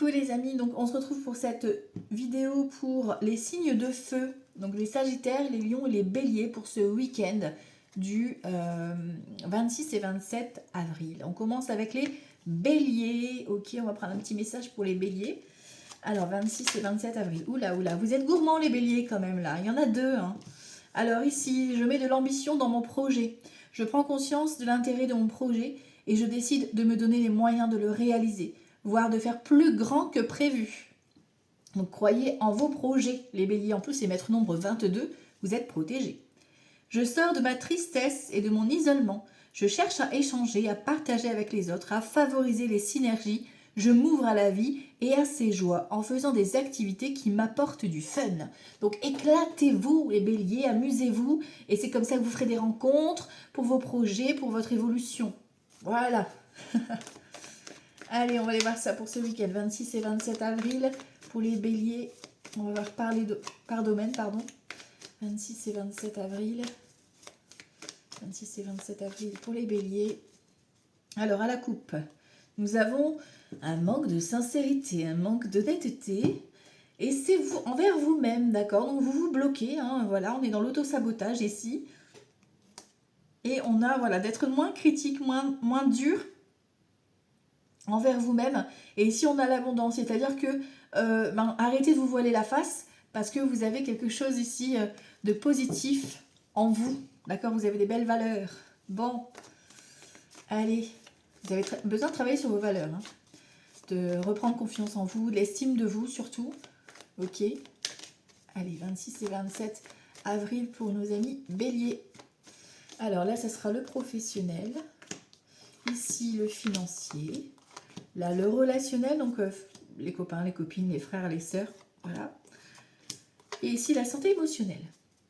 Coucou les amis, donc on se retrouve pour cette vidéo pour les signes de feu, donc les Sagittaires, les Lions et les Béliers pour ce week-end du 26 et 27 avril. On commence avec les Béliers, ok, on va prendre un petit message pour les Béliers. Alors 26 et 27 avril, oula, vous êtes gourmands les Béliers quand même là, il y en a deux. Hein. Alors ici, je mets de l'ambition dans mon projet, je prends conscience de l'intérêt de mon projet et je décide de me donner les moyens de le réaliser, voire de faire plus grand que prévu. Donc croyez en vos projets, les béliers. En plus, c'est maître nombre 22, vous êtes protégés. Je sors de ma tristesse et de mon isolement. Je cherche à échanger, à partager avec les autres, à favoriser les synergies. Je m'ouvre à la vie et à ses joies en faisant des activités qui m'apportent du fun. Donc éclatez-vous les béliers, amusez-vous. Et c'est comme ça que vous ferez des rencontres pour vos projets, pour votre évolution. Voilà. Allez, on va aller voir ça pour ce week-end, 26 et 27 avril. Pour les béliers, on va reparler par domaine, pardon. 26 et 27 avril. 26 et 27 avril pour les béliers. Alors, à la coupe, nous avons un manque de sincérité, un manque d'honnêteté. Et c'est vous, envers vous-même, d'accord? Donc, vous vous bloquez, hein, voilà, on est dans l'auto-sabotage ici. Et on a, voilà, d'être moins critique, moins dur envers vous-même. Et ici on a l'abondance, c'est-à-dire que arrêtez de vous voiler la face parce que vous avez quelque chose ici de positif en vous, d'accord? Vous avez des belles valeurs. Bon, allez, vous avez besoin de travailler sur vos valeurs, hein, de reprendre confiance en vous, de l'estime de vous surtout, ok? Allez, 26 et 27 avril pour nos amis béliers. Alors là, ça sera le professionnel, ici le financier. Là, le relationnel, donc les copains, les copines, les frères, les sœurs, voilà. Et ici, la santé émotionnelle.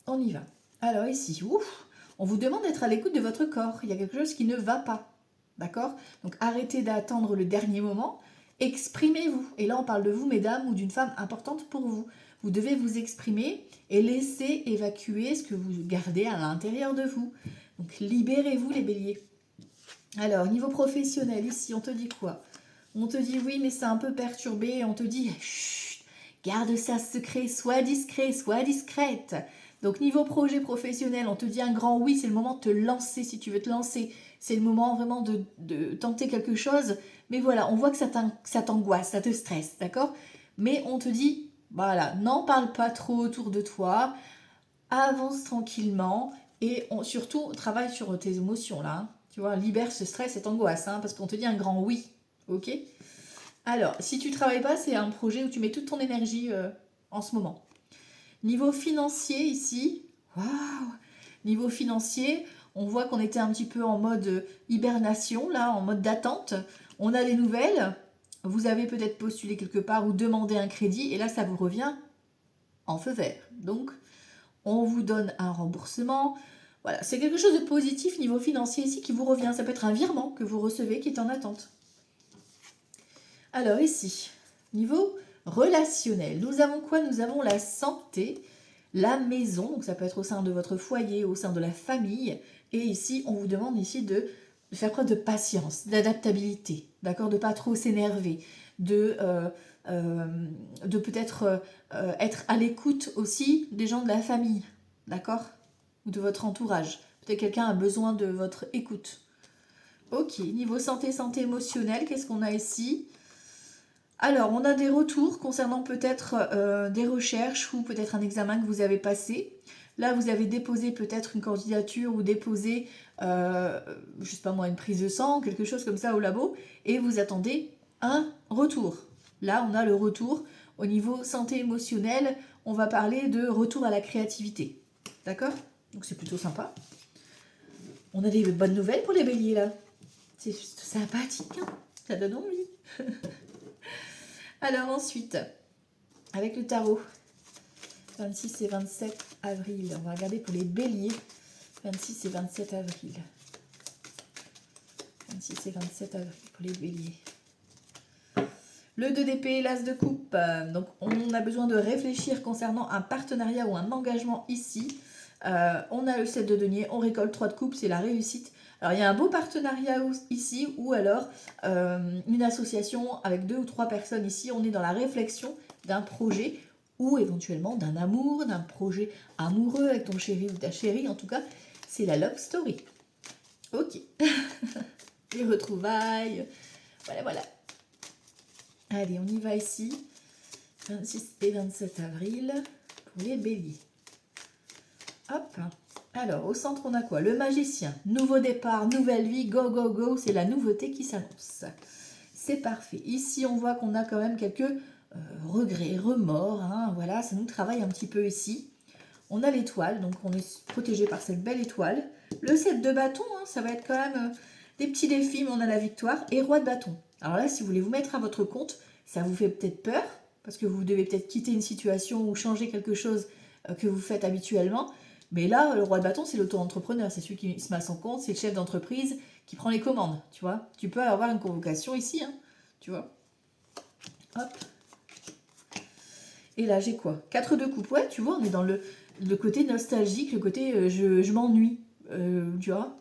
On y va. Alors ici, ouf, on vous demande d'être à l'écoute de votre corps. Il y a quelque chose qui ne va pas, d'accord? Donc arrêtez d'attendre le dernier moment, exprimez-vous. Et là, on parle de vous, mesdames, ou d'une femme importante pour vous. Vous devez vous exprimer et laisser évacuer ce que vous gardez à l'intérieur de vous. Donc libérez-vous, les béliers. Alors, niveau professionnel, ici, on te dit quoi? On te dit oui, mais c'est un peu perturbé. On te dit chut, garde ça secret, sois discret, sois discrète. Donc niveau projet professionnel, on te dit un grand oui, c'est le moment de te lancer si tu veux te lancer. C'est le moment vraiment de tenter quelque chose. Mais voilà, on voit que ça t'angoisse, ça te stresse, d'accord? Mais on te dit, voilà, n'en parle pas trop autour de toi. Avance tranquillement et surtout travaille sur tes émotions là. Hein. Tu vois, libère ce stress, cette angoisse, hein, parce qu'on te dit un grand oui. Ok? Alors, si tu ne travailles pas, c'est un projet où tu mets toute ton énergie en ce moment. Niveau financier ici, waouh! Niveau financier, on voit qu'on était un petit peu en mode hibernation, là, en mode d'attente. On a des nouvelles. Vous avez peut-être postulé quelque part ou demandé un crédit, et là, ça vous revient en feu vert. Donc, on vous donne un remboursement. Voilà, c'est quelque chose de positif niveau financier ici qui vous revient. Ça peut être un virement que vous recevez qui est en attente. Alors ici, niveau relationnel, nous avons quoi? Nous avons la santé, la maison, donc ça peut être au sein de votre foyer, au sein de la famille. Et ici, on vous demande ici de faire preuve de patience, d'adaptabilité, d'accord? De ne pas trop s'énerver, de peut-être être à l'écoute aussi des gens de la famille, d'accord? Ou de votre entourage. Peut-être quelqu'un a besoin de votre écoute. Ok, niveau santé émotionnelle, qu'est-ce qu'on a ici? Alors, on a des retours concernant peut-être des recherches ou peut-être un examen que vous avez passé. Là, vous avez déposé peut-être une candidature ou déposé, je sais pas moi, une prise de sang, quelque chose comme ça au labo, et vous attendez un retour. Là, on a le retour. Au niveau santé émotionnelle, on va parler de retour à la créativité. D'accord? Donc, c'est plutôt sympa. On a des bonnes nouvelles pour les béliers, là. C'est sympathique, hein? Ça donne envie. Alors ensuite, avec le tarot, 26 et 27 avril, on va regarder pour les béliers, 26 et 27 avril. 26 et 27 avril pour les béliers. Le 2 d'épée, l'as de coupe. Donc on a besoin de réfléchir concernant un partenariat ou un engagement ici. On a le 7 de denier, on récolte 3 de coupe, c'est la réussite. Alors, il y a un beau partenariat ici, ou alors une association avec 2 ou 3 personnes ici. On est dans la réflexion d'un projet, ou éventuellement d'un amour, d'un projet amoureux avec ton chéri ou ta chérie. En tout cas, c'est la love story. Ok. Les retrouvailles. Voilà, voilà. Allez, on y va ici. 26 et 27 avril pour les béliers. Hop. Alors, au centre, on a quoi? Le magicien. Nouveau départ, nouvelle vie, go, go, go. C'est la nouveauté qui s'annonce. C'est parfait. Ici, on voit qu'on a quand même quelques regrets, remords. Hein, voilà, ça nous travaille un petit peu ici. On a l'étoile, donc on est protégé par cette belle étoile. Le 7 de bâton, hein, ça va être quand même des petits défis, mais on a la victoire. Et roi de bâton. Alors là, si vous voulez vous mettre à votre compte, ça vous fait peut-être peur, parce que vous devez peut-être quitter une situation ou changer quelque chose que vous faites habituellement. Mais là, le roi de bâton, c'est l'auto-entrepreneur. C'est celui qui se met à son compte, c'est le chef d'entreprise qui prend les commandes, tu vois. Tu peux avoir une convocation ici, hein, tu vois. Hop. Et là, j'ai quoi? 4 de coupe. Ouais, tu vois, on est dans le côté nostalgique, le côté je m'ennuie, tu vois.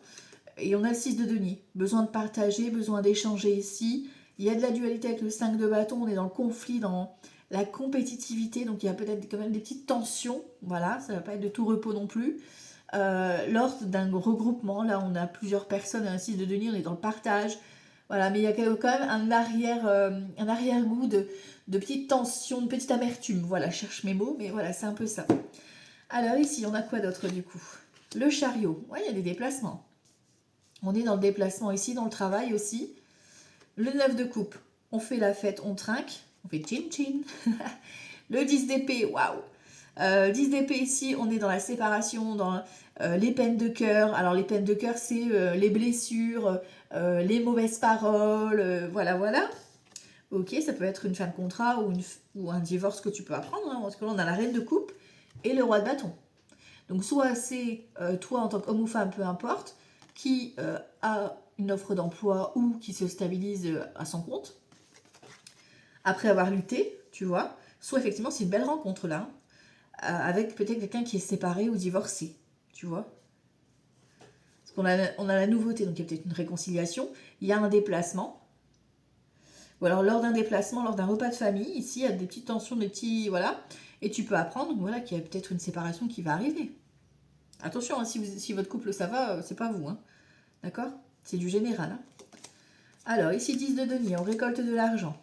Et on a le 6 de denier. Besoin de partager, besoin d'échanger ici. Il y a de la dualité avec le 5 de bâton. On est dans le conflit, dans la compétitivité. Donc, il y a peut-être quand même des petites tensions. Voilà, ça ne va pas être de tout repos non plus. Lors d'un regroupement, là, on a plusieurs personnes. Un 6 de denier, on est dans le partage. Voilà, mais il y a quand même un arrière-goût de petites tensions, de petite amertume. Voilà, je cherche mes mots, mais voilà, c'est un peu ça. Alors ici, on a quoi d'autre du coup? Le chariot. Ouais, il y a des déplacements. On est dans le déplacement ici, dans le travail aussi. Le 9 de coupe, on fait la fête, on trinque, on fait chin-chin. Le 10 d'épée, waouh. 10 d'épée ici, on est dans la séparation, dans les peines de cœur. Alors les peines de cœur, c'est les blessures, les mauvaises paroles, voilà, voilà. Ok, ça peut être une fin de contrat ou un divorce que tu peux apprendre. Hein, parce que là, on a la reine de coupe et le roi de bâton. Donc soit c'est toi en tant qu'homme ou femme, peu importe, qui a une offre d'emploi ou qui se stabilise à son compte, après avoir lutté, tu vois, soit effectivement c'est une belle rencontre là, avec peut-être quelqu'un qui est séparé ou divorcé, tu vois. Parce qu'on a la nouveauté, donc il y a peut-être une réconciliation, il y a un déplacement, ou alors lors d'un déplacement, lors d'un repas de famille, ici il y a des petites tensions, des petits, voilà, et tu peux apprendre, voilà, qu'il y a peut-être une séparation qui va arriver. Attention, hein, si votre couple ça va, c'est pas vous, hein. D'accord? C'est du général. Hein. Alors, ici 10 de denier, on récolte de l'argent.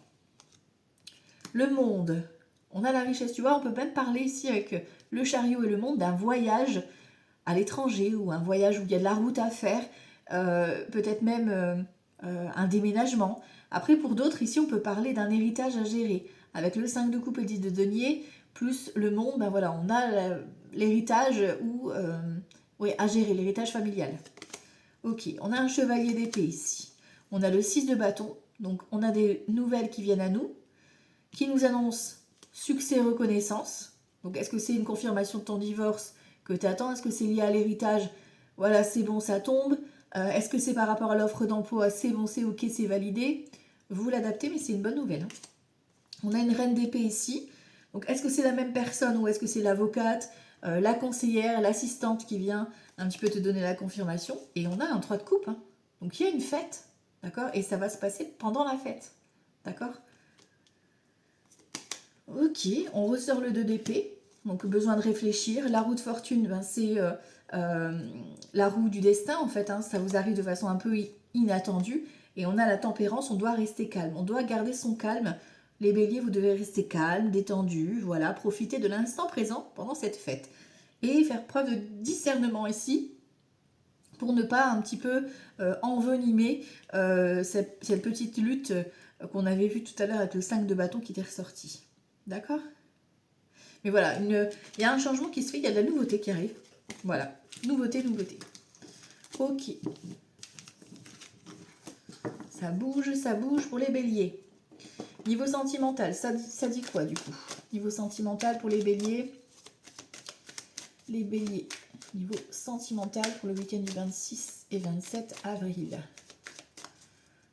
Le monde, on a la richesse. Tu vois, on peut même parler ici avec le chariot et le monde d'un voyage à l'étranger ou un voyage où il y a de la route à faire, peut-être même un déménagement. Après, pour d'autres, ici, on peut parler d'un héritage à gérer. Avec le 5 de coupe et 10 de denier, plus le monde, ben voilà, on a l'héritage à gérer, l'héritage familial. Ok, on a un chevalier d'épée ici. On a le 6 de bâton, donc on a des nouvelles qui viennent à nous, qui nous annoncent succès et reconnaissance. Donc est-ce que c'est une confirmation de ton divorce que tu attends? Est-ce que c'est lié à l'héritage? Voilà, c'est bon, ça tombe. Est-ce que c'est par rapport à l'offre d'emploi? C'est bon, c'est ok, c'est validé. Vous l'adaptez, mais c'est une bonne nouvelle. Hein. On a une reine d'épée ici. Donc est-ce que c'est la même personne ou est-ce que c'est l'avocate, la conseillère, l'assistante qui vient un petit peu te donner la confirmation? Et on a un 3 de coupe. Hein. Donc il y a une fête, d'accord? Et ça va se passer pendant la fête, d'accord? Ok, on ressort le 2 d'épée. Donc besoin de réfléchir. La roue de fortune, ben, c'est la roue du destin en fait. Hein. Ça vous arrive de façon un peu inattendue. Et on a la tempérance, on doit rester calme. On doit garder son calme. Les béliers, vous devez rester calme, détendu, voilà, profiter de l'instant présent pendant cette fête. Et faire preuve de discernement ici, pour ne pas un petit peu envenimer cette petite lutte qu'on avait vue tout à l'heure avec le 5 de bâton qui était ressorti. D'accord? Mais voilà, il y a un changement qui se fait, il y a de la nouveauté qui arrive. Voilà, nouveauté, nouveauté. Ok. Ça bouge pour les béliers. Niveau sentimental, ça dit quoi du coup? Niveau sentimental pour les béliers. Les béliers, niveau sentimental pour le week-end du 26 et 27 avril.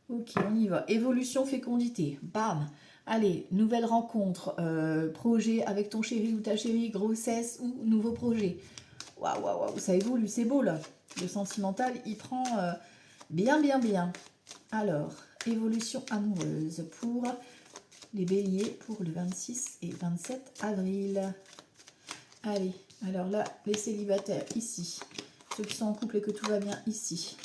Ok, on y va. Évolution, fécondité. Bam. Allez, nouvelle rencontre, projet avec ton chéri ou ta chérie, grossesse ou nouveau projet. Waouh, waouh, waouh, ça évolue, c'est beau là. Le sentimental, il prend Bien, bien, bien. Alors, évolution amoureuse pour les béliers pour le 26 et 27 avril. Allez, alors là, les célibataires ici. Ceux qui sont en couple et que tout va bien ici.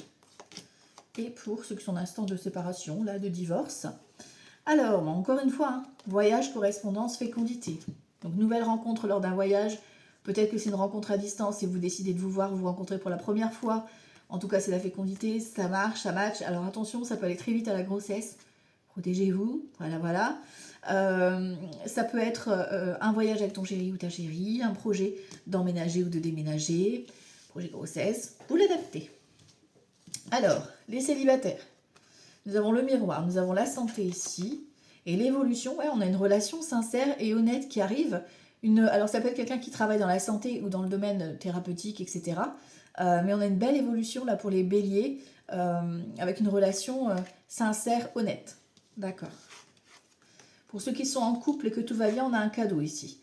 Et pour ceux qui sont en instant de séparation, là, de divorce. Alors, encore une fois, hein, voyage, correspondance, fécondité. Donc, nouvelle rencontre lors d'un voyage. Peut-être que c'est une rencontre à distance et vous décidez de vous voir, vous rencontrez pour la première fois. En tout cas, c'est la fécondité, ça marche, ça match. Alors, attention, ça peut aller très vite à la grossesse. Protégez-vous, voilà, voilà. Ça peut être un voyage avec ton chéri ou ta chérie, un projet d'emménager ou de déménager, projet de grossesse, vous l'adaptez. Alors, les célibataires. Nous avons le miroir, nous avons la santé ici. Et l'évolution, ouais, on a une relation sincère et honnête qui arrive. Alors ça peut être quelqu'un qui travaille dans la santé ou dans le domaine thérapeutique, etc. Mais on a une belle évolution là pour les béliers, avec une relation sincère, honnête. D'accord. Pour ceux qui sont en couple et que tout va bien, on a un cadeau ici.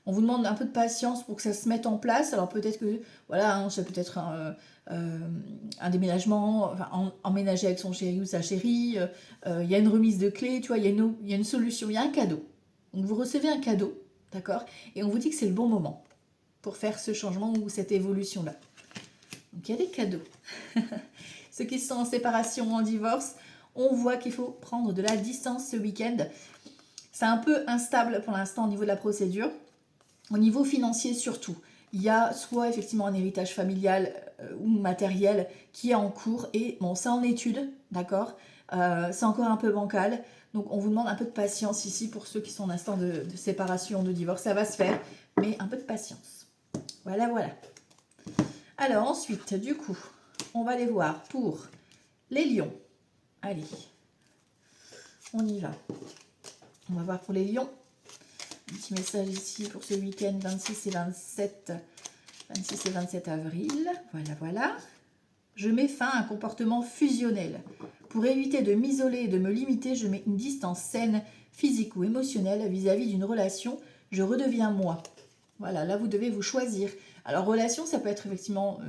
On vous demande un peu de patience pour que ça se mette en place. Alors peut-être que, voilà, hein, ça peut être un déménagement, enfin, emménager avec son chéri ou sa chérie. Il y a une remise de clés, tu vois, il y a une solution, il y a un cadeau. Donc vous recevez un cadeau, d'accord? Et on vous dit que c'est le bon moment pour faire ce changement ou cette évolution-là. Donc il y a des cadeaux. Ceux qui sont en séparation ou en divorce, on voit qu'il faut prendre de la distance ce week-end. C'est un peu instable pour l'instant au niveau de la procédure. Au niveau financier surtout, il y a soit effectivement un héritage familial ou matériel qui est en cours et bon, c'est en étude, d'accord, c'est encore un peu bancal. Donc on vous demande un peu de patience ici pour ceux qui sont en instant de séparation, de divorce. Ça va se faire, mais un peu de patience. Voilà, voilà. Alors ensuite, du coup, on va les voir pour les lions. Allez, on y va. On va voir pour les lions. Un petit message ici pour ce week-end 26 et 27 avril. Voilà, voilà. Je mets fin à un comportement fusionnel. Pour éviter de m'isoler et de me limiter, je mets une distance saine, physique ou émotionnelle vis-à-vis d'une relation. Je redeviens moi. Voilà, là vous devez vous choisir. Alors relation, ça peut être effectivement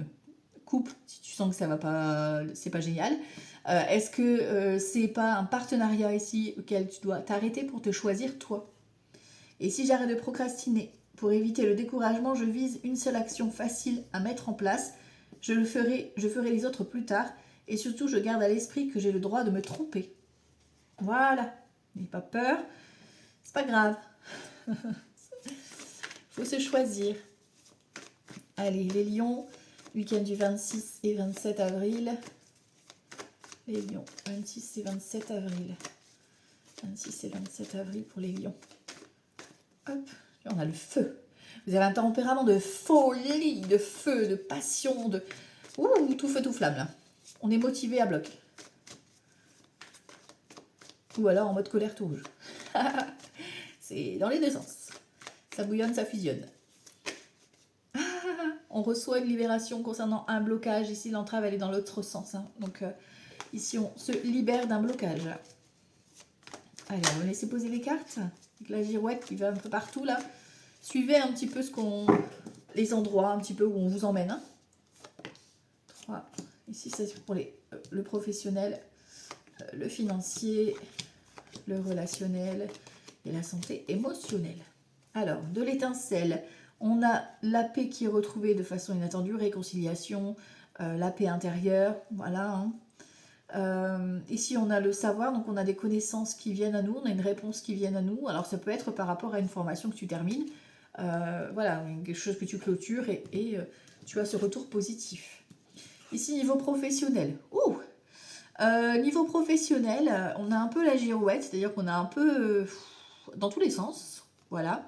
couple, si tu sens que ça va pas, c'est pas génial. Est-ce que c'est pas un partenariat ici auquel tu dois t'arrêter pour te choisir toi? Et si j'arrête de procrastiner, pour éviter le découragement, je vise une seule action facile à mettre en place. Je ferai les autres plus tard. Et surtout, je garde à l'esprit que j'ai le droit de me tromper. Voilà. N'ayez pas peur. C'est pas grave. Faut se choisir. Allez, les lions, week-end du 26 et 27 avril. Les lions, 26 et 27 avril. 26 et 27 avril pour les lions. Hop, on a le feu. Vous avez un tempérament de folie, de feu, de passion, de... Ouh, tout feu, tout flamme, là. On est motivé à bloc. Ou alors en mode colère tout rouge. C'est dans les deux sens. Ça bouillonne, ça fusionne. On reçoit une libération concernant un blocage. Ici, l'entrave, elle est dans l'autre sens. Hein. Donc, ici, on se libère d'un blocage. Allez, on va laisser poser les cartes. Avec la girouette qui va un peu partout, là. Suivez un petit peu les endroits un petit peu où on vous emmène. Hein. 3. Ici, c'est pour le professionnel, le financier, le relationnel et la santé émotionnelle. Alors, de l'étincelle, on a la paix qui est retrouvée de façon inattendue, réconciliation, la paix intérieure, voilà. Hein. Ici, on a le savoir, donc on a des connaissances qui viennent à nous, on a une réponse qui vient à nous. Alors, ça peut être par rapport à une formation que tu termines, voilà, quelque chose que tu clôtures et tu as ce retour positif. Ici, niveau professionnel. Niveau professionnel, on a un peu la girouette, c'est-à-dire qu'on a un peu dans tous les sens. Voilà.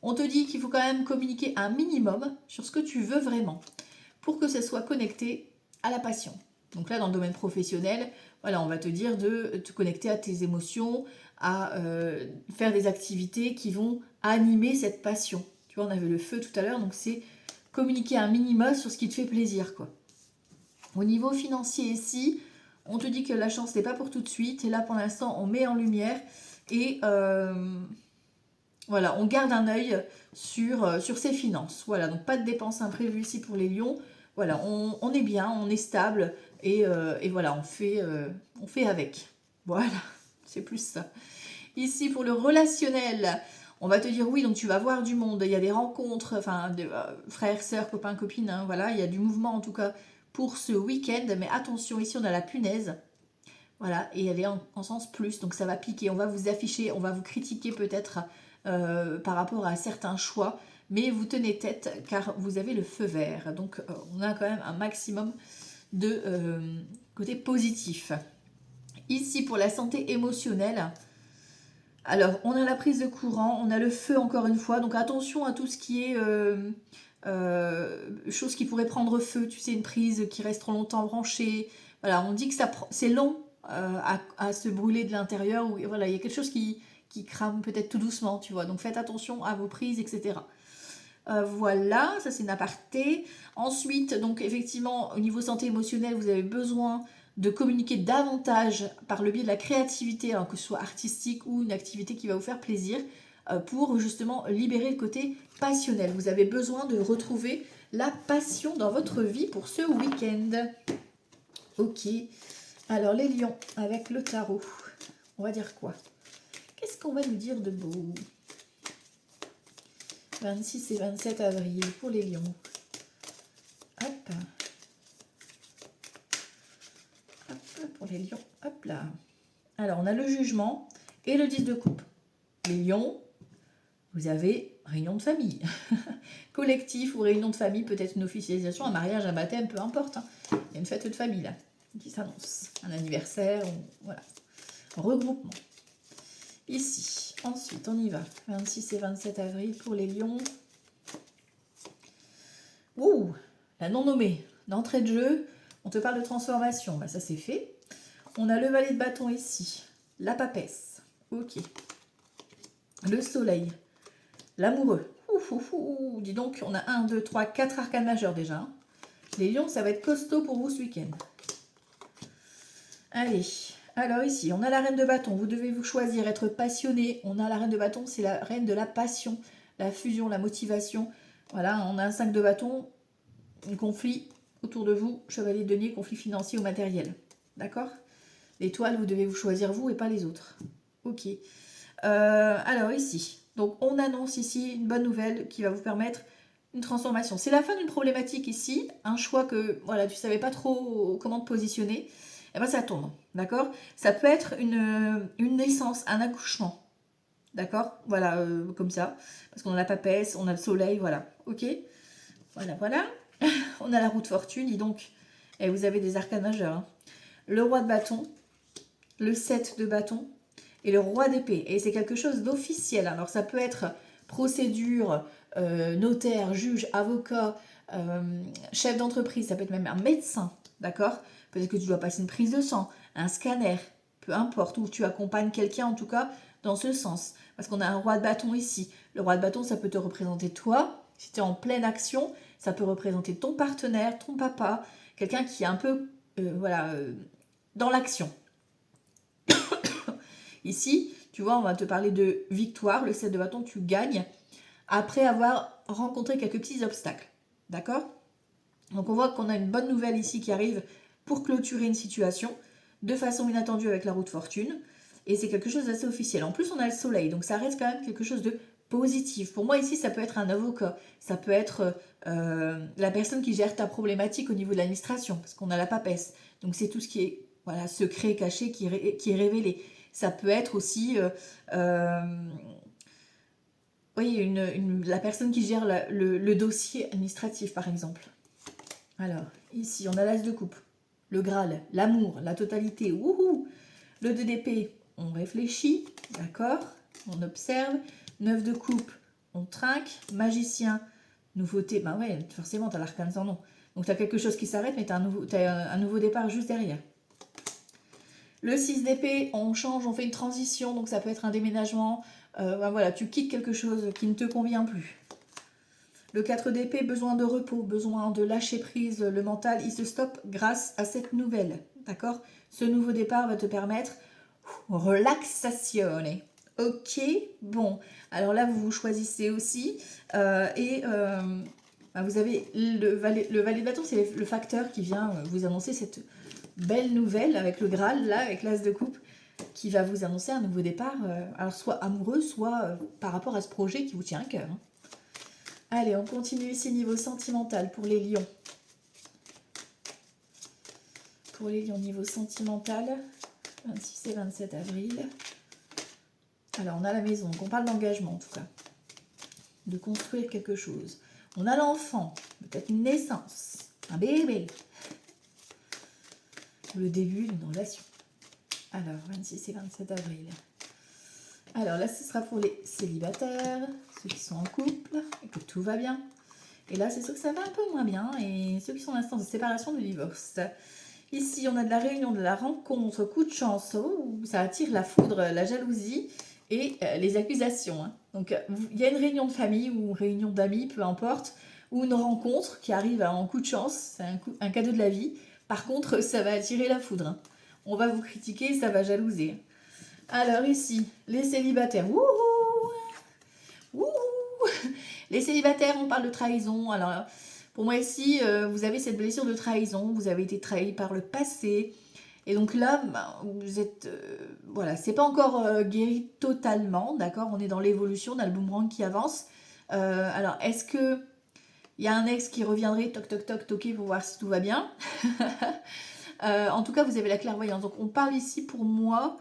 On te dit qu'il faut quand même communiquer un minimum sur ce que tu veux vraiment pour que ça soit connecté à la passion. Donc là, dans le domaine professionnel, voilà, on va te dire de te connecter à tes émotions, à faire des activités qui vont animer cette passion. Tu vois, on avait le feu tout à l'heure, donc c'est communiquer un minimum sur ce qui te fait plaisir, quoi. Au niveau financier ici, on te dit que la chance n'est pas pour tout de suite. Et là, pour l'instant, on met en lumière et voilà, on garde un œil sur ses finances. Voilà, donc pas de dépenses imprévues ici pour les lions. voilà, on est bien, on est stable, et voilà, on fait avec. Voilà, c'est plus ça. Ici, pour le relationnel, on va te dire oui, donc tu vas voir du monde, il y a des rencontres, enfin, de, frères, sœurs, copains, copines, hein, voilà, il y a du mouvement en tout cas pour ce week-end, mais attention, ici on a la punaise, voilà, et elle est en sens plus, donc ça va piquer, on va vous afficher, on va vous critiquer peut-être par rapport à certains choix, mais vous tenez tête car vous avez le feu vert, donc on a quand même un maximum de côté positif. Ici, pour la santé émotionnelle, alors on a la prise de courant, on a le feu encore une fois, donc attention à tout ce qui est chose qui pourrait prendre feu, tu sais, une prise qui reste trop longtemps branchée. Voilà, on dit que c'est long à se brûler de l'intérieur, ou voilà, il y a quelque chose qui crame peut-être tout doucement, tu vois, donc faites attention à vos prises, etc. Voilà, ça c'est une aparté. Ensuite, donc effectivement, au niveau santé émotionnelle, vous avez besoin de communiquer davantage par le biais de la créativité, hein, que ce soit artistique ou une activité qui va vous faire plaisir, pour justement libérer le côté passionnel. Vous avez besoin de retrouver la passion dans votre vie pour ce week-end. Ok, alors les lions avec le tarot, on va dire quoi? Qu'est-ce qu'on va nous dire de beau? 26 et 27 avril pour les lions. Hop. Hop, pour les lions. Hop là. Alors, on a le jugement et le 10 de coupe. Les lions, vous avez réunion de famille. Collectif ou réunion de famille, peut-être une officialisation, un mariage, un baptême, peu importe. Hein. Il y a une fête de famille là qui s'annonce. Un anniversaire, voilà. Regroupement. Ici, ensuite, on y va. 26 et 27 avril pour les lions. Ouh, la non nommée. D'entrée de jeu, on te parle de transformation. Bah, ça, c'est fait. On a le valet de bâton ici. La papesse. Ok. Le soleil. L'amoureux. Dis donc, on a 1, 2, 3, 4 arcanes majeurs déjà. Hein. Les lions, ça va être costaud pour vous ce week-end. Allez. Alors ici, on a la reine de bâton. Vous devez vous choisir, être passionné. On a la reine de bâton, c'est la reine de la passion, la fusion, la motivation. Voilà, on a un 5 de bâton, un conflit autour de vous, chevalier de denier, conflit financier ou matériel. D'accord? L'étoile, vous devez vous choisir vous et pas les autres. Ok. Alors ici, donc on annonce ici une bonne nouvelle qui va vous permettre une transformation. C'est la fin d'une problématique ici, un choix que voilà, tu savais pas trop comment te positionner. Et ben ça tombe, d'accord? Ça peut être une naissance, un accouchement, d'accord? Voilà, comme ça, parce qu'on a la papesse, on a le soleil, voilà, ok? Voilà, voilà. On a la roue de fortune, dis donc. Et vous avez des arcanes majeurs. Hein. Le roi de bâton, le 7 de bâton et le roi d'épée. Et c'est quelque chose d'officiel. Alors ça peut être procédure, notaire, juge, avocat, chef d'entreprise, ça peut être même un médecin, d'accord? Peut-être que tu dois passer une prise de sang, un scanner, peu importe, ou tu accompagnes quelqu'un en tout cas dans ce sens. Parce qu'on a un roi de bâton ici. Le roi de bâton, ça peut te représenter toi, si tu es en pleine action, ça peut représenter ton partenaire, ton papa, quelqu'un qui est un peu voilà, dans l'action. Ici, tu vois, on va te parler de victoire. Le 7 de bâton, tu gagnes après avoir rencontré quelques petits obstacles. D'accord? Donc on voit qu'on a une bonne nouvelle ici qui arrive pour clôturer une situation de façon inattendue avec la roue de fortune. Et c'est quelque chose d'assez officiel. En plus, on a le soleil, donc ça reste quand même quelque chose de positif. Pour moi, ici, ça peut être un avocat. Ça peut être la personne qui gère ta problématique au niveau de l'administration, parce qu'on a la papesse. Donc c'est tout ce qui est voilà, secret, caché, qui est révélé. Ça peut être aussi oui, la personne qui gère le dossier administratif, par exemple. Alors, ici, on a l'as de coupe, le Graal, l'amour, la totalité, wouhou. Le 2 d'épée, on réfléchit, d'accord, on observe. 9 de coupe, on trinque. Magicien, nouveauté, ben ouais, forcément, tu as l'arcane sans nom. Donc, tu as quelque chose qui s'arrête, mais tu as un nouveau départ juste derrière. Le 6 d'épée, on change, on fait une transition, donc ça peut être un déménagement. Ben voilà, tu quittes quelque chose qui ne te convient plus. Le 4 d'épée, besoin de repos, besoin de lâcher prise, le mental, il se stoppe grâce à cette nouvelle. D'accord? Ce nouveau départ va te permettre relaxation. Ok, bon. Alors là, vous choisissez aussi. Ben Vous avez le valet de bâton, c'est le facteur qui vient vous annoncer cette belle nouvelle avec le Graal, là, avec l'As de coupe, qui va vous annoncer un nouveau départ, alors soit amoureux, soit par rapport à ce projet qui vous tient à cœur. Hein. Allez, on continue ici niveau sentimental pour les lions. Pour les lions, niveau sentimental, 26 et 27 avril. Alors, on a la maison, donc on parle d'engagement en tout cas. De construire quelque chose. On a l'enfant, peut-être une naissance, un bébé. Le début d'une relation. Alors, 26 et 27 avril. Alors là, ce sera pour les célibataires, ceux qui sont en couple, et que tout va bien. Et là, c'est sûr que ça va un peu moins bien, et ceux qui sont en instance de séparation, de divorce. Ici, on a de la réunion, de la rencontre, coup de chance, ça attire la foudre, la jalousie et les accusations. Hein. Donc, il y a une réunion de famille ou une réunion d'amis, peu importe, ou une rencontre qui arrive en coup de chance, c'est un cadeau de la vie. Par contre, ça va attirer la foudre. Hein. On va vous critiquer, ça va jalouser. Alors ici, les célibataires. Wouhou, wouhou. Les célibataires, on parle de trahison. Alors, pour moi ici, vous avez cette blessure de trahison. Vous avez été trahi par le passé. Et donc là, vous êtes... voilà, c'est pas encore guéri totalement, d'accord? On est dans l'évolution, on a le boomerang qui avance. Alors, est-ce que il y a un ex qui reviendrait, toc, toc, toc, toquer pour voir si tout va bien? En tout cas, vous avez la clairvoyance. Donc, on parle ici, pour moi,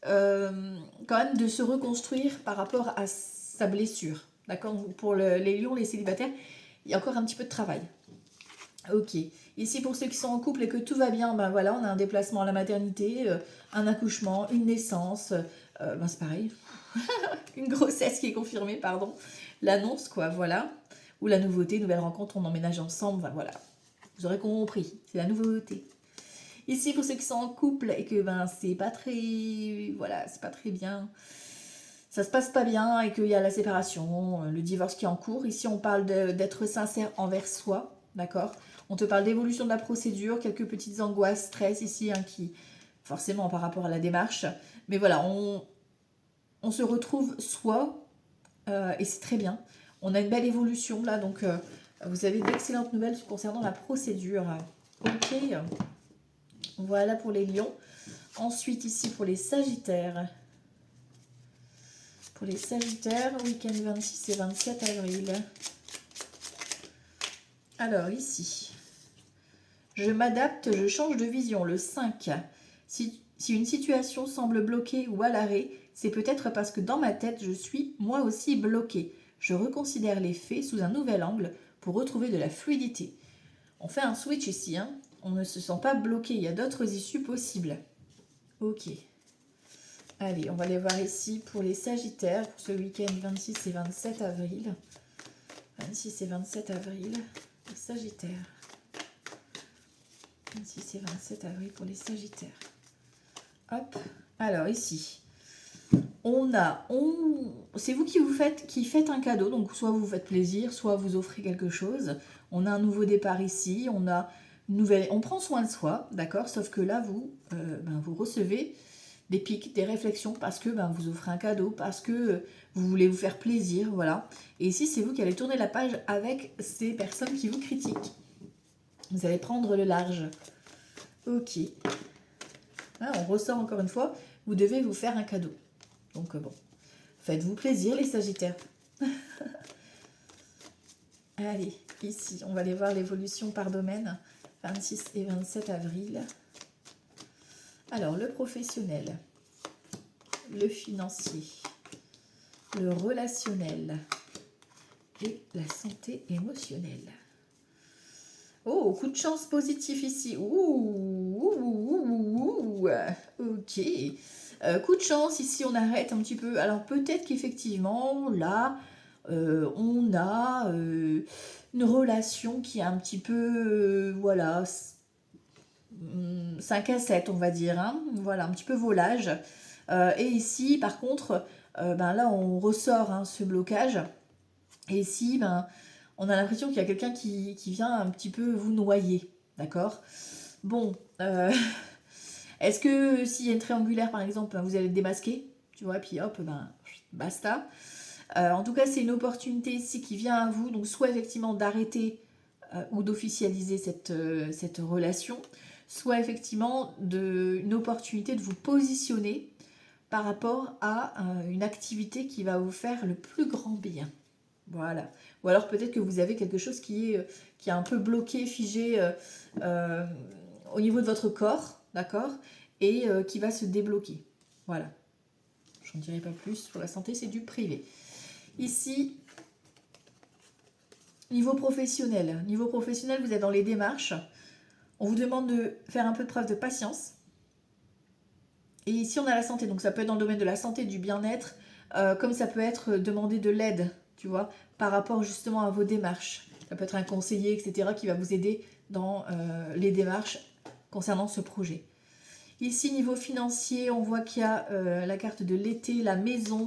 quand même de se reconstruire par rapport à sa blessure. D'accord? Pour les lions, les célibataires, il y a encore un petit peu de travail. Ok. Ici, pour ceux qui sont en couple et que tout va bien, ben voilà, on a un déplacement à la maternité, un accouchement, une naissance, ben c'est pareil. Une grossesse qui est confirmée, pardon. L'annonce, quoi, voilà. Ou la nouveauté, nouvelle rencontre, on emménage ensemble, ben voilà. Vous aurez compris, c'est la nouveauté. Ici, pour ceux qui sont en couple et que ben c'est pas très... Voilà, c'est pas très bien. Ça se passe pas bien et qu'il y a la séparation, le divorce qui est en cours. Ici, on parle d'être sincère envers soi, d'accord? On te parle d'évolution de la procédure, quelques petites angoisses, stress ici, hein, qui, forcément par rapport à la démarche. Mais voilà, on se retrouve soi, et c'est très bien. On a une belle évolution là, donc vous avez d'excellentes nouvelles concernant la procédure. Ok, voilà pour les lions. Ensuite, ici, pour les sagittaires. Pour les sagittaires, week-end 26 et 27 avril. Alors, ici, je m'adapte, je change de vision. Le 5. Si une situation semble bloquée ou à l'arrêt, c'est peut-être parce que dans ma tête, je suis moi aussi bloquée. Je reconsidère les faits sous un nouvel angle pour retrouver de la fluidité. On fait un switch ici, hein. On ne se sent pas bloqué, il y a d'autres issues possibles. Ok. Allez, on va aller voir ici pour les sagittaires, pour ce week-end 26 et 27 avril. 26 et 27 avril, les sagittaires. 26 et 27 avril pour les sagittaires. Hop, alors ici, c'est vous qui faites un cadeau, donc soit vous faites plaisir, soit vous offrez quelque chose. On a un nouveau départ ici, on prend soin de soi, d'accord? Sauf que là, vous recevez des pics, des réflexions, parce que vous offrez un cadeau, parce que vous voulez vous faire plaisir, voilà. Et ici, c'est vous qui allez tourner la page avec ces personnes qui vous critiquent. Vous allez prendre le large. Ok. Là, on ressort encore une fois, vous devez vous faire un cadeau. Donc bon, faites-vous plaisir les sagittaires. Allez, ici, on va aller voir l'évolution par domaine, 26 et 27 avril. Alors, le professionnel, le financier, le relationnel et la santé émotionnelle. Oh, coup de chance positif ici. Ok. Coup de chance, ici on arrête un petit peu. Alors peut-être qu'effectivement, là, on a une relation qui est un petit peu, voilà, 5 à 7, on va dire. Hein, voilà, un petit peu volage. Et ici, par contre, là, on ressort hein, ce blocage. Et ici, on a l'impression qu'il y a quelqu'un qui vient un petit peu vous noyer. D'accord? Bon, est-ce que s'il y a une triangulaire, par exemple, vous allez le démasquer? Tu vois, puis hop, basta. En tout cas, c'est une opportunité ici qui vient à vous, donc soit effectivement d'arrêter ou d'officialiser cette relation, soit effectivement une opportunité de vous positionner par rapport à une activité qui va vous faire le plus grand bien. Voilà. Ou alors peut-être que vous avez quelque chose qui est un peu bloqué, figé au niveau de votre corps, d'accord, et qui va se débloquer. Voilà. J'en dirai pas plus. Sur la santé, c'est du privé. Ici, niveau professionnel. Niveau professionnel, vous êtes dans les démarches. On vous demande de faire un peu de preuve de patience. Et ici, on a la santé. Donc, ça peut être dans le domaine de la santé, du bien-être, comme ça peut être demander de l'aide, tu vois, par rapport justement à vos démarches. Ça peut être un conseiller, etc., qui va vous aider dans les démarches concernant ce projet. Ici, niveau financier, on voit qu'il y a la carte de l'été, la maison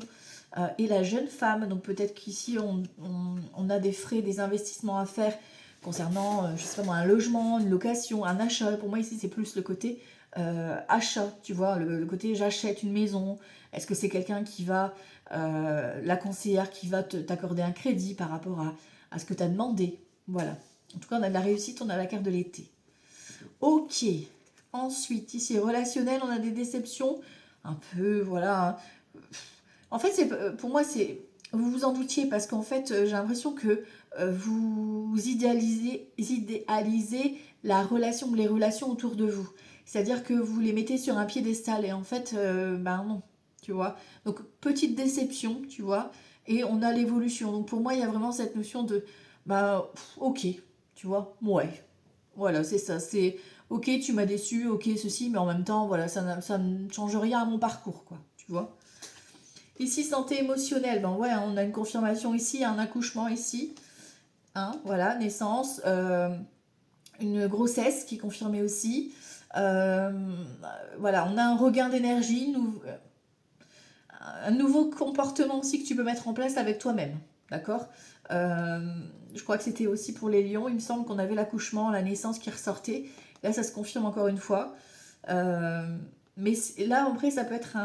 et la jeune femme. Donc, peut-être qu'ici, on a des frais, des investissements à faire concernant, je sais pas moi, un logement, une location, un achat. Pour moi, ici, c'est plus le côté achat, tu vois, le côté j'achète une maison. Est-ce que c'est quelqu'un qui va, la conseillère qui va t'accorder un crédit par rapport à ce que tu as demandé. Voilà. En tout cas, on a de la réussite, on a la carte de l'été. Ok. Ensuite, ici, relationnel, on a des déceptions. Un peu, voilà. En fait, pour moi, c'est... Vous vous en doutiez parce qu'en fait, j'ai l'impression que vous idéalisez la relation, les relations autour de vous. C'est-à-dire que vous les mettez sur un piédestal et en fait, ben non, tu vois. Donc, petite déception, tu vois, et on a l'évolution. Donc, pour moi, il y a vraiment cette notion de, ben, ok, tu vois, ouais. Voilà, c'est ça, c'est, ok, tu m'as déçu, ok, ceci, mais en même temps, voilà, ça ne change rien à mon parcours, quoi, tu vois. Ici, santé émotionnelle, ben ouais, on a une confirmation ici, un accouchement ici, hein, voilà, naissance, une grossesse qui est confirmée aussi. Euh, voilà, on a un regain d'énergie, un nouveau comportement aussi que tu peux mettre en place avec toi-même, d'accord. Je crois que c'était aussi pour les lions, il me semble qu'on avait l'accouchement, la naissance qui ressortait. Là, ça se confirme encore une fois. Mais là, après, ça peut être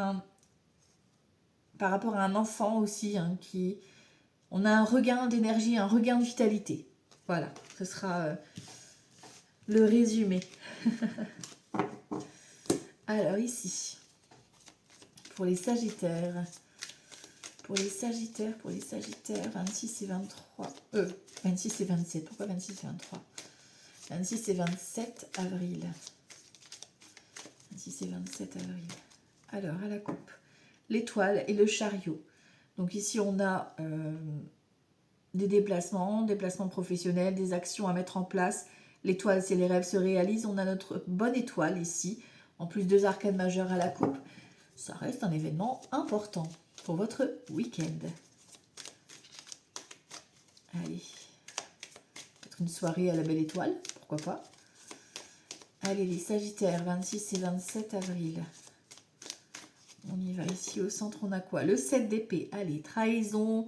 par rapport à un enfant aussi, hein, on a un regain d'énergie, un regain de vitalité. Voilà, ce sera le résumé. Alors ici, pour les Sagittaires, 26 et 23, 26 et 27, pourquoi 26 et 23 26 et 27 avril. 26 et 27 avril. Alors, à la coupe, l'étoile et le chariot. Donc ici, on a des déplacements professionnels, des actions à mettre en place. L'étoile, c'est les rêves se réalisent. On a notre bonne étoile ici, en plus 2 arcanes majeures à la coupe. Ça reste un événement important pour votre week-end. Allez, peut-être une soirée à la belle étoile, pourquoi pas. Allez, les Sagittaires, 26 et 27 avril. On y va ici au centre, on a quoi? Le 7 d'épée, allez, trahison,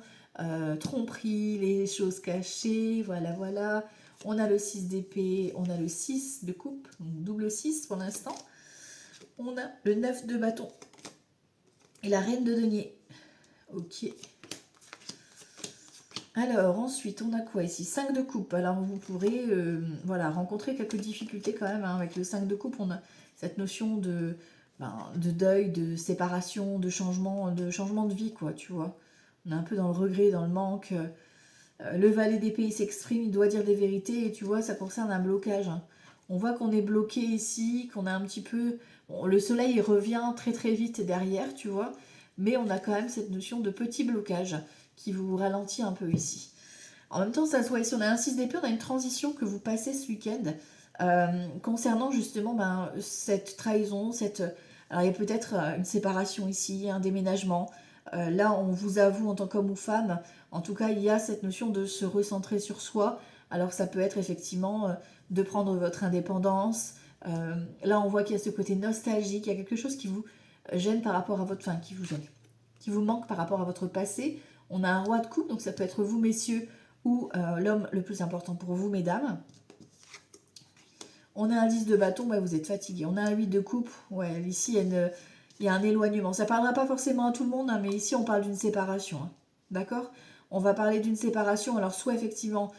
tromperie, les choses cachées, voilà, voilà. On a le 6 d'épée, on a le 6 de coupe, donc double 6 pour l'instant. On a le 9 de bâton et la reine de denier. Ok. Alors, ensuite, on a quoi ici? 5 de coupe. Alors, vous pourrez voilà, rencontrer quelques difficultés quand même. Hein. Avec le 5 de coupe, on a cette notion de deuil, de séparation, de changement de vie, quoi, tu vois. On est un peu dans le regret, dans le manque. Le valet d'épée, il s'exprime, il doit dire des vérités. Et tu vois, ça concerne un blocage. Hein. On voit qu'on est bloqué ici, qu'on a un petit peu... Bon, le soleil, il revient très très vite derrière, tu vois. Mais on a quand même cette notion de petit blocage qui vous ralentit un peu ici. En même temps, ça se voit ici, on a un 6 d'épée, on a une transition que vous passez ce week-end concernant justement cette trahison, alors il y a peut-être une séparation ici, un déménagement. Là, on vous avoue en tant qu'homme ou femme, en tout cas, il y a cette notion de se recentrer sur soi. Alors ça peut être effectivement de prendre votre indépendance. Là, on voit qu'il y a ce côté nostalgique, il y a quelque chose qui vous gêne par rapport à votre... Enfin, qui vous gêne, qui vous manque par rapport à votre passé. On a un roi de coupe, donc ça peut être vous, messieurs, ou l'homme le plus important pour vous, mesdames. On a un 10 de bâton, ouais, vous êtes fatigué. On a un 8 de coupe, ouais, ici, il y a un éloignement. Ça ne parlera pas forcément à tout le monde, hein, mais ici, on parle d'une séparation. Hein. d'accord? On va parler d'une séparation, alors soit effectivement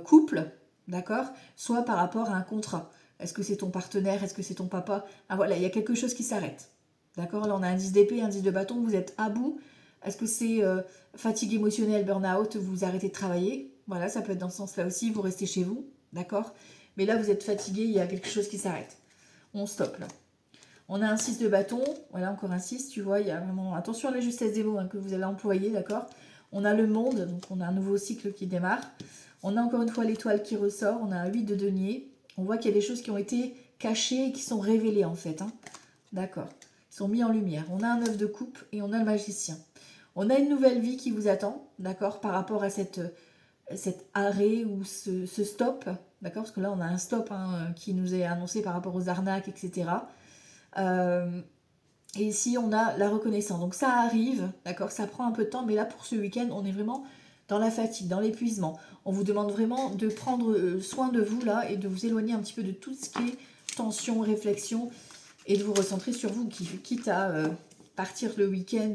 couple, d'accord? Soit par rapport à un contrat. Est-ce que c'est ton partenaire? Est-ce que c'est ton papa? Ah voilà, il y a quelque chose qui s'arrête. D'accord? Là, on a un 10 d'épée, un 10 de bâton, vous êtes à bout. Est-ce que c'est fatigue émotionnelle, burn-out, vous arrêtez de travailler? Voilà, ça peut être dans ce sens-là aussi, vous restez chez vous, d'accord? Mais là, vous êtes fatigué, il y a quelque chose qui s'arrête. On stoppe là. On a un 6 de bâton, voilà encore un 6, tu vois, il y a vraiment... Attention à la justesse des mots que vous allez employer, d'accord? On a le monde, donc on a un nouveau cycle qui démarre. On a encore une fois l'étoile qui ressort, on a un 8 de denier. On voit qu'il y a des choses qui ont été cachées et qui sont révélées en fait, hein. D'accord? Ils sont mis en lumière. On a un 9 de coupe et on a le magicien. On a une nouvelle vie qui vous attend, d'accord? Par rapport à cet arrêt ou ce stop, d'accord? Parce que là, on a un stop qui nous est annoncé par rapport aux arnaques, etc. Et ici, on a la reconnaissance. Donc ça arrive, d'accord? Ça prend un peu de temps, mais là, pour ce week-end, on est vraiment dans la fatigue, dans l'épuisement. On vous demande vraiment de prendre soin de vous, là, et de vous éloigner un petit peu de tout ce qui est tension, réflexion, et de vous recentrer sur vous, quitte à partir le week-end,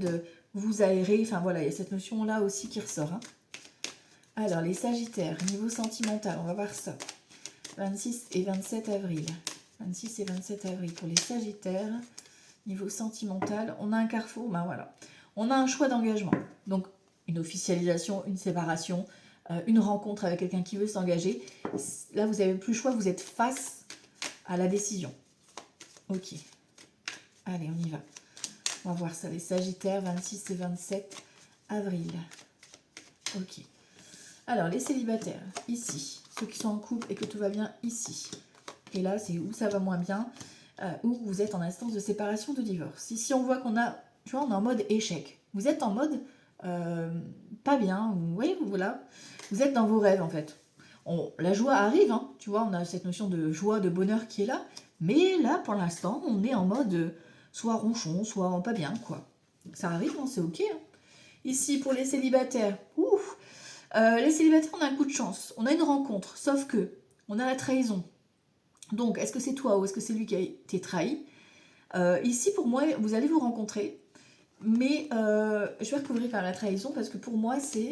vous aérer. Enfin, voilà, il y a cette notion-là aussi qui ressort, hein. Alors, les Sagittaires, niveau sentimental, on va voir ça. 26 et 27 avril. 26 et 27 avril pour les Sagittaires. Niveau sentimental, on a un carrefour, ben voilà. On a un choix d'engagement. Donc, une officialisation, une séparation, une rencontre avec quelqu'un qui veut s'engager. Là, vous n'avez plus le choix, vous êtes face à la décision. Ok. Allez, on y va. On va voir ça, les Sagittaires, 26 et 27 avril. Ok. Alors, les célibataires, ici. Ceux qui sont en couple et que tout va bien, ici. Et là, c'est où ça va moins bien, où vous êtes en instance de séparation, de divorce. Ici, on voit qu'on a, tu vois, on est en mode échec. Vous êtes en mode pas bien, vous voyez, voilà. Vous êtes dans vos rêves, en fait. La joie arrive, hein, tu vois, on a cette notion de joie, de bonheur qui est là. Mais là, pour l'instant, on est en mode soit ronchon, soit pas bien, quoi. Ça arrive, hein, c'est ok, hein. Ici, pour les célibataires, les célibataires, on a un coup de chance. On a une rencontre, sauf que on a la trahison. Donc, est-ce que c'est toi ou est-ce que c'est lui qui a été trahi? Ici, pour moi, vous allez vous rencontrer. Mais je vais recouvrir quand même la trahison parce que pour moi, c'est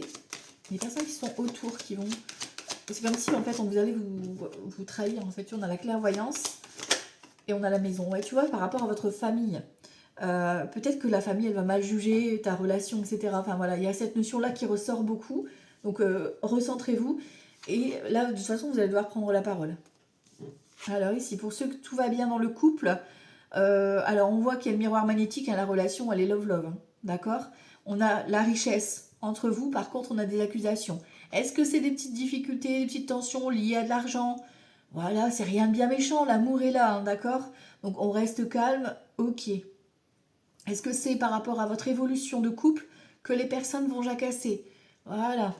les personnes qui sont autour qui vont... C'est comme si, en fait, vous allez vous trahir. En fait, on a la clairvoyance et on a la maison. Ouais, tu vois, par rapport à votre famille. Peut-être que la famille, elle va mal juger ta relation, etc. Enfin, voilà, il y a cette notion-là qui ressort beaucoup. Donc, recentrez-vous. Et là, de toute façon, vous allez devoir prendre la parole. Alors ici, pour ceux que tout va bien dans le couple, alors on voit qu'il y a le miroir magnétique, hein, la relation, elle est love-love, hein, d'accord? On a la richesse entre vous, par contre, on a des accusations. Est-ce que c'est des petites difficultés, des petites tensions liées à de l'argent? Voilà, c'est rien de bien méchant, l'amour est là, hein, d'accord? Donc on reste calme, ok. Est-ce que c'est par rapport à votre évolution de couple que les personnes vont jacasser? Voilà,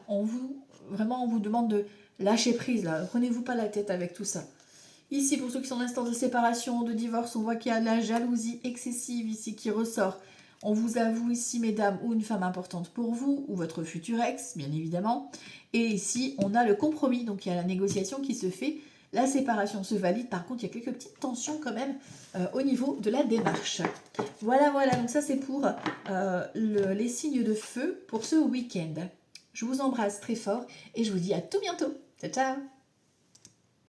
vraiment, on vous demande de lâcher prise, là. Prenez-vous pas la tête avec tout ça. Ici, pour ceux qui sont en instance de séparation, de divorce, on voit qu'il y a de la jalousie excessive ici qui ressort. On vous avoue ici, mesdames, ou une femme importante pour vous, ou votre futur ex, bien évidemment. Et ici, on a le compromis, donc il y a la négociation qui se fait. La séparation se valide, par contre, il y a quelques petites tensions quand même au niveau de la démarche. Voilà, donc ça c'est pour les signes de feu pour ce week-end. Je vous embrasse très fort et je vous dis à tout bientôt. Ciao, ciao!